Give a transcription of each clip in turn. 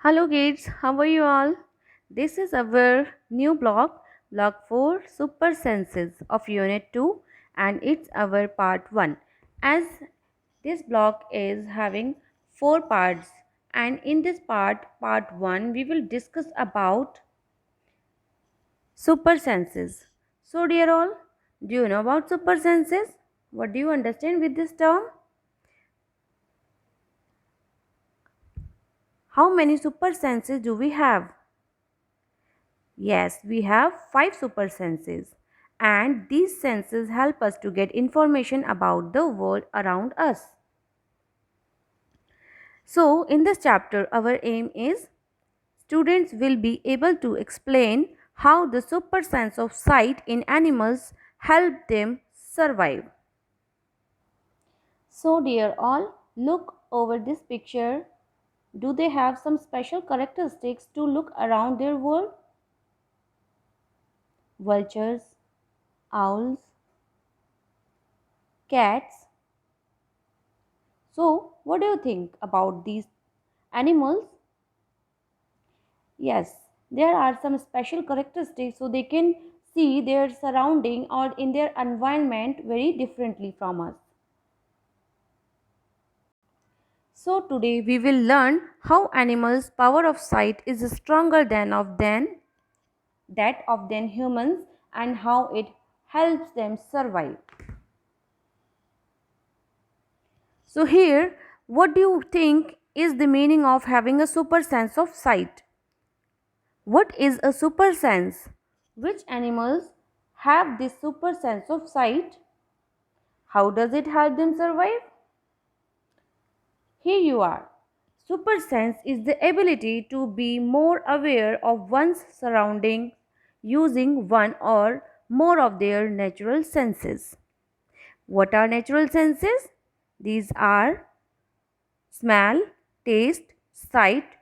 Hello kids, how are you all? This is our new block 4 Super Senses of Unit 2 and it's our part 1. As this block is having 4 parts and in this part 1, we will discuss about super senses. So dear all, do you know about super senses? What do you understand with this term? How many super senses do we have? Yes, we have 5 super senses, and these senses help us to get information about the world around us. So, in this chapter, our aim is students will be able to explain how the super sense of sight in animals help them survive. So, dear all, look over this picture. Do they have some special characteristics to look around their world? Vultures, owls, cats. So, what do you think about these animals? Yes, there are some special characteristics so they can see their surrounding or in their environment very differently from us. So, today we will learn how animals' power of sight is stronger than that of than humans and how it helps them survive. So, here, what do you think is the meaning of having a super sense of sight? What is a super sense? Which animals have this super sense of sight? How does it help them survive? Here you are. Super sense is the ability to be more aware of one's surroundings using one or more of their natural senses. What are natural senses? These are smell, taste, sight,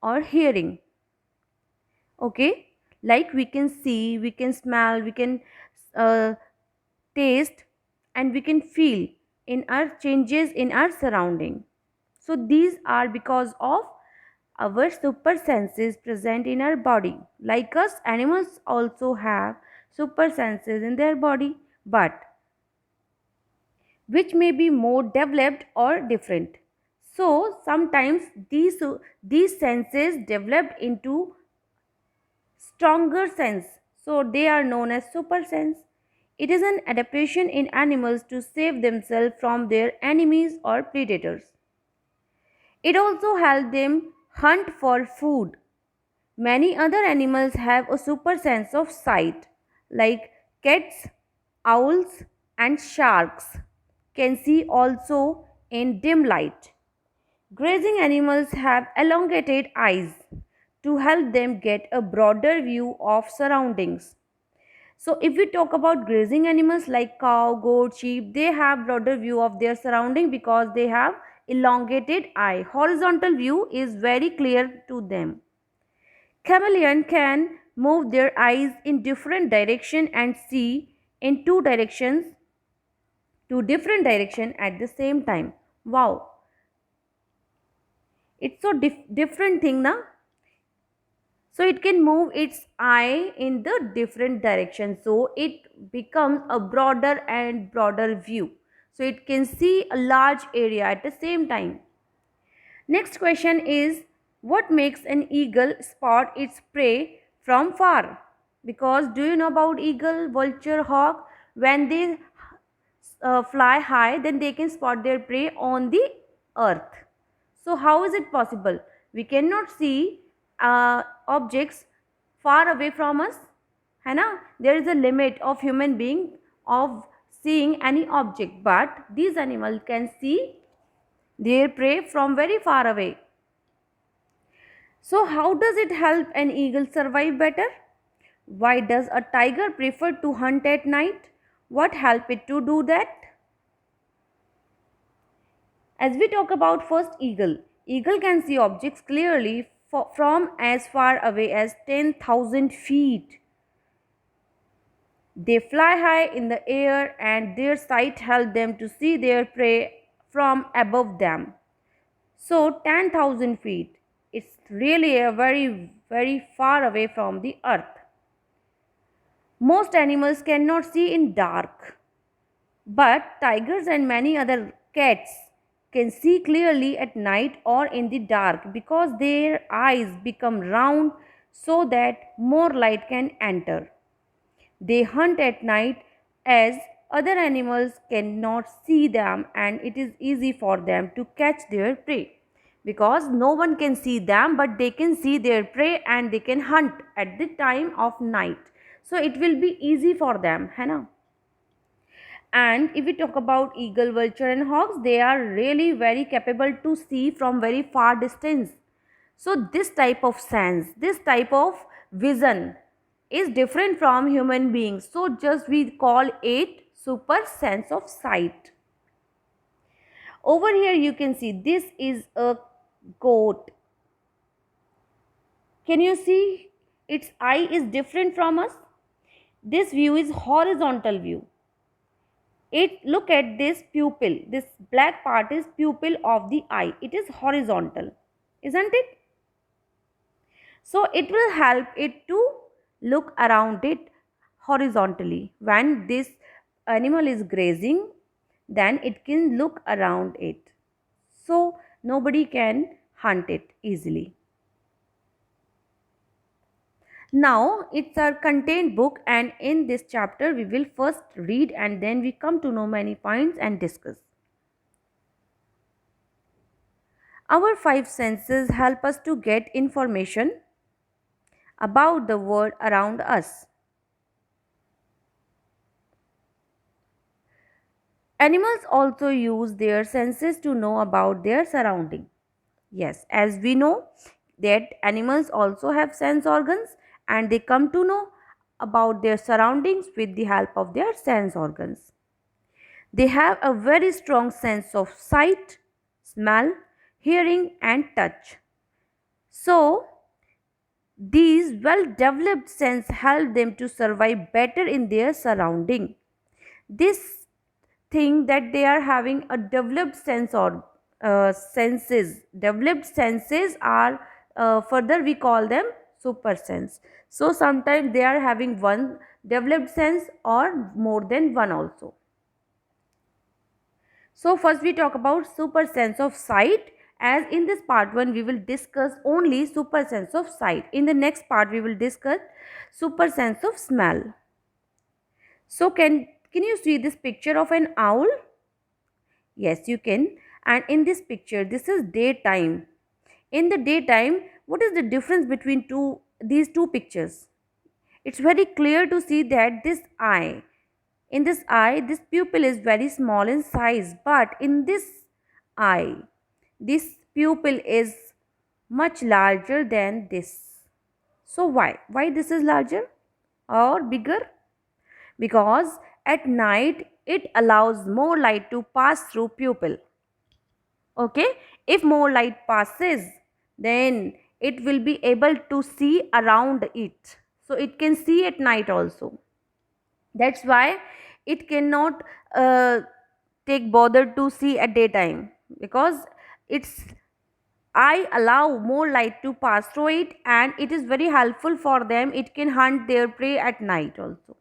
or hearing. Okay, like we can see, we can smell, we can uh, taste, and we can feel in our changes in our surrounding. So these are because of our super senses present in our body. Like us, animals also have super senses in their body, but which may be more developed or different. So sometimes these senses developed into stronger sense, so they are known as super sense. It is an adaptation in animals to save themselves from their enemies or predators. It also helps them hunt for food. Many other animals have a super sense of sight, like cats, owls, and sharks can see also in dim light. Grazing animals have elongated eyes to help them get a broader view of surroundings. So if we talk about grazing animals like cow, goat, sheep, they have broader view of their surrounding because they have elongated eye. Horizontal view is very clear to them. Chameleon can move their eyes in different direction and see in two different direction at the same time. Wow, it's so different thing na. So it can move its eye in the different direction, so it becomes a broader and broader view, so it can see a large area at the same time. Next question is, what makes an eagle spot its prey from far? Because do you know about eagle, vulture, hawk? When they fly high, then they can spot their prey on the earth. So how is it possible? We cannot see objects far away from us, है ना? There is a limit of human being of seeing any object, but these animals can see their prey from very far away. So how does it help an eagle survive better? Why does a tiger prefer to hunt at night? What help it to do that? As we talk about first eagle, eagle can see objects clearly from as far away as 10,000 feet. They fly high in the air and their sight helps them to see their prey from above them. So 10,000 feet. It's really a very far away from the earth. Most animals cannot see in dark, but tigers and many other cats can see clearly at night or in the dark because their eyes become round so that more light can enter. They hunt at night as other animals cannot see them, and it is easy for them to catch their prey because no one can see them, but they can see their prey and they can hunt at the time of night. So it will be easy for them, है ना? And if we talk about eagle, vulture and hawks, they are really very capable to see from very far distance. So this type of sense, this type of vision is different from human beings. So just we call it super sense of sight. Over here you can see this is a goat. Can you see its eye is different from us? This view is horizontal view. It look at this pupil. This black part is pupil of the eye. It is horizontal, isn't it? So it will help it to look around it horizontally. When this animal is grazing, then it can look around it. So nobody can hunt it easily. Now it's our content book, and in this chapter we will first read and then we come to know many points and discuss. Our five senses help us to get information about the world around us. Animals also use their senses to know about their surrounding. Yes, as we know that animals also have sense organs and they come to know about their surroundings with the help of their sense organs. They have a very strong sense of sight, smell, hearing and touch. So, these well developed sense help them to survive better in their surrounding. This thing that they are having a developed sense or developed senses are further we call them super sense. So sometimes they are having one developed sense or more than one also. So first we talk about super sense of sight. As in this part 1 we will discuss only super sense of sight. In the next part we will discuss super sense of smell. So can you see this picture of an owl? Yes, you can. And in this picture, this is daytime. In the daytime, what is the difference between these two pictures? It's very clear to see that in this eye, this pupil is very small in size, but in this eye, this pupil is much larger than this. So why? Why this is larger or bigger? Because at night it allows more light to pass through pupil. Okay, if more light passes, then it will be able to see around it, so it can see at night also. That's why it cannot take bother to see at daytime, because its eye allow more light to pass through it, and it is very helpful for them. It can hunt their prey at night also.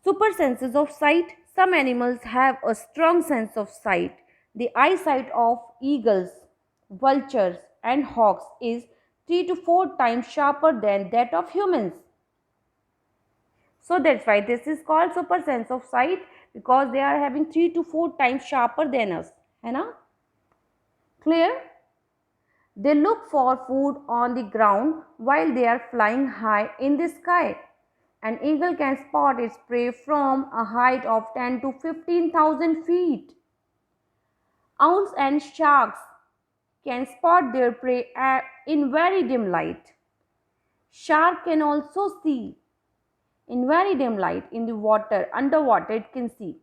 Super senses of sight. Some animals have a strong sense of sight. The eyesight of eagles, vultures, and hawks is 3 to 4 times sharper than that of humans. So that's why this is called super sense of sight, because they are having 3 to 4 times sharper than us. है ना? Clear? They look for food on the ground while they are flying high in the sky. An eagle can spot its prey from a height of 10 to 15,000 feet. Owls and sharks can spot their prey in very dim light. Shark can also see in very dim light in the water, underwater it can see.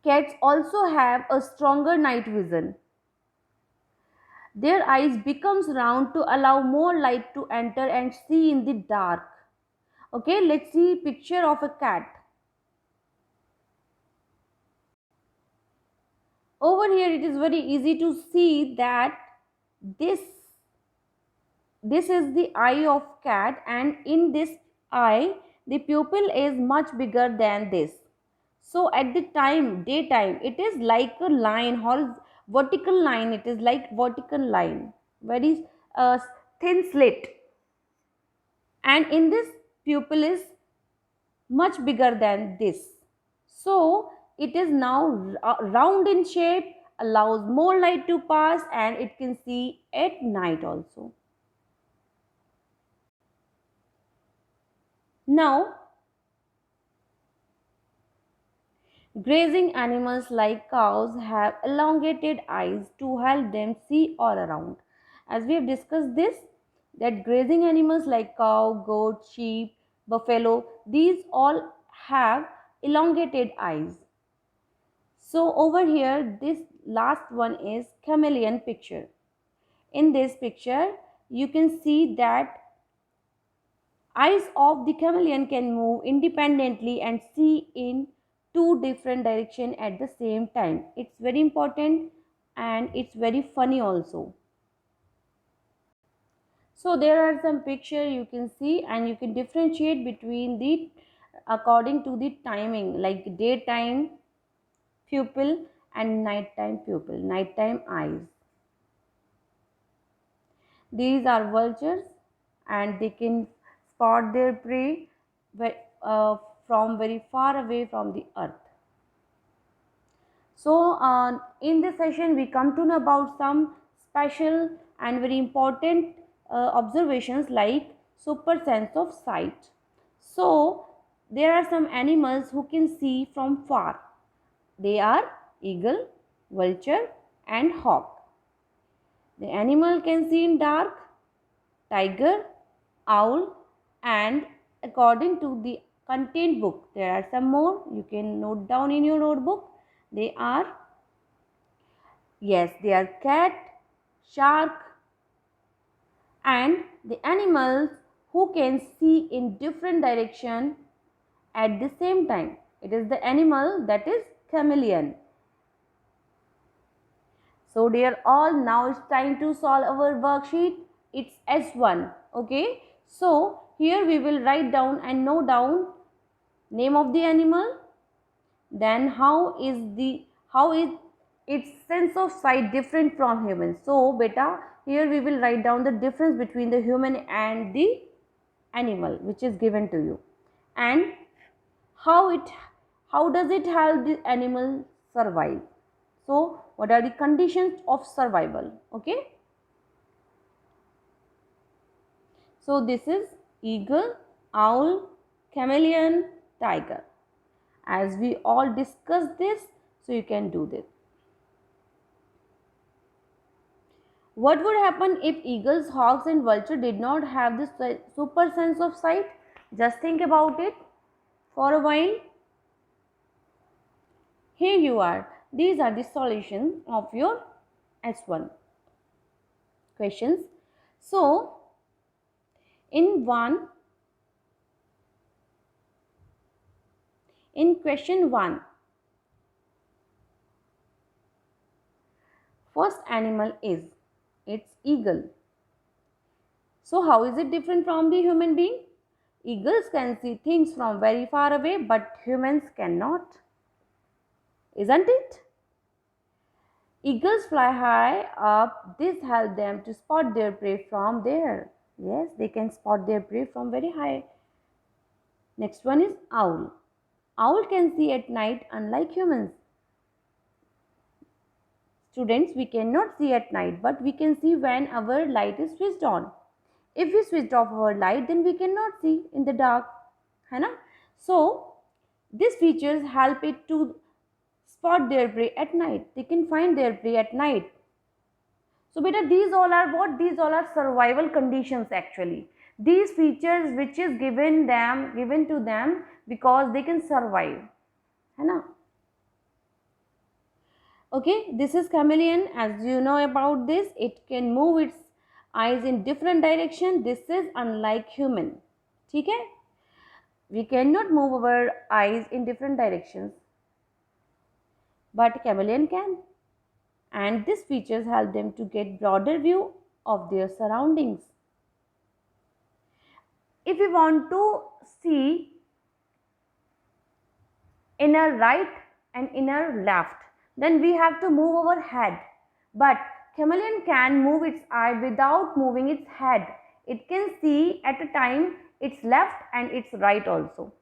Cats also have a stronger night vision. Their eyes becomes round to allow more light to enter and see in the dark. Okay, let's see picture of a cat. Over here it is very easy to see that this this is the eye of cat, and in this eye the pupil is much bigger than this. So at the time daytime it is like a line, vertical line, it is like vertical line, very thin slit, and in this pupil is much bigger than this. So it is now round in shape, allows more light to pass, and it can see at night also. Now, grazing animals like cows have elongated eyes to help them see all around. As we have discussed this, that grazing animals like cow, goat, sheep, buffalo, these all have elongated eyes. So over here, this last one is chameleon picture. In this picture, you can see that eyes of the chameleon can move independently and see in two different directions at the same time. It's very important and it's very funny also. So there are some pictures you can see, and you can differentiate between the according to the timing, like daytime pupil and nighttime pupil, nighttime eyes. These are vultures, and they can spot their prey uh, from very far away from the earth. So, in this session, we come to know about some special and very important observations like super sense of sight. So, there are some animals who can see from far. They are eagle, vulture, and hawk. The animal can see in dark, tiger, owl, and according to the content book, there are some more you can note down in your notebook. They are, yes, they are cat, shark, and the animals who can see in different direction at the same time. It is the animal that is chameleon. So dear all, now it's time to solve our worksheet. It's S1. Okay. So here we will write down and note down name of the animal. Then how is its sense of sight different from human. So beta, here we will write down the difference between the human and the animal which is given to you, and how it how does it help the animal survive. So what are the conditions of survival? Okay, so this is eagle, owl, chameleon, tiger. As we all discussed this, so you can do this. What would happen if eagles, hawks and vulture did not have this super sense of sight? Just think about it for a while. Here you are. These are the solutions of your S1 questions. So, in question 1, first animal is it's eagle. So how is it different from the human being? Eagles can see things from very far away, but humans cannot. Isn't it? Eagles fly high up. This helps them to spot their prey from there. Yes, they can spot their prey from very high. Next one is owl. Owl can see at night unlike humans. Students, we cannot see at night, but we can see when our light is switched on. If we switched off our light, then we cannot see in the dark. है ना? So, these features help it to spot their prey at night. They can find their prey at night. So beta, these all are what? These all are survival conditions actually. These features which is given to them because they can survive. है ना? Okay, this is chameleon. As you know about this, it can move its eyes in different direction. This is unlike human. ठीक है? We cannot move our eyes in different directions, but chameleon can. and these features help them to get broader view of their surroundings. If we want to see inner right and inner left, then we have to move our head. But chameleon can move its eye without moving its head. It can see at a time its left and its right also.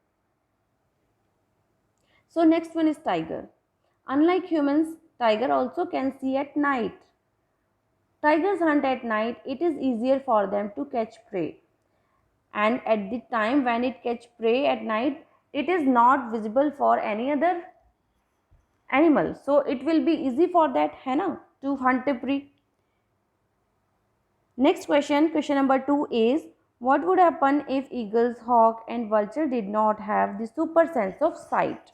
So next one is tiger. Unlike humans, tiger also can see at night. Tigers hunt at night. It is easier for them to catch prey. And at the time when it catch prey at night, it is not visible for any other animal. So it will be easy for that hyena to hunt a prey. Next question, question number 2 is, what would happen if eagles, hawk and vulture did not have the super sense of sight?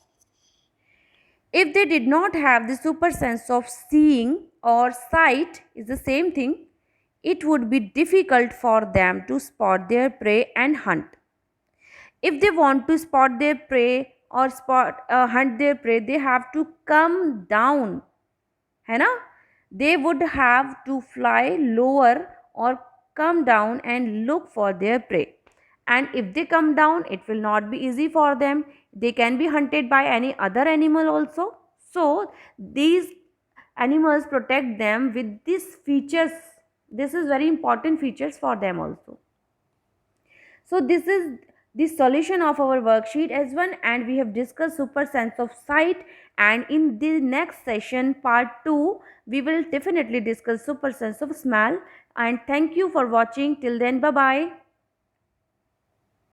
If they did not have the super sense of seeing, or sight is the same thing, it would be difficult for them to spot their prey and hunt. If they want to spot their prey or hunt their prey, they have to come down, है ना? They would have to fly lower or come down and look for their prey. And if they come down, it will not be easy for them. They can be hunted by any other animal also. So these animals protect them with these features. This is very important features for them also. So this is the solution of our worksheet S1, and we have discussed super sense of sight, and in the next session part 2 we will definitely discuss super sense of smell. And thank you for watching. Till then, bye bye.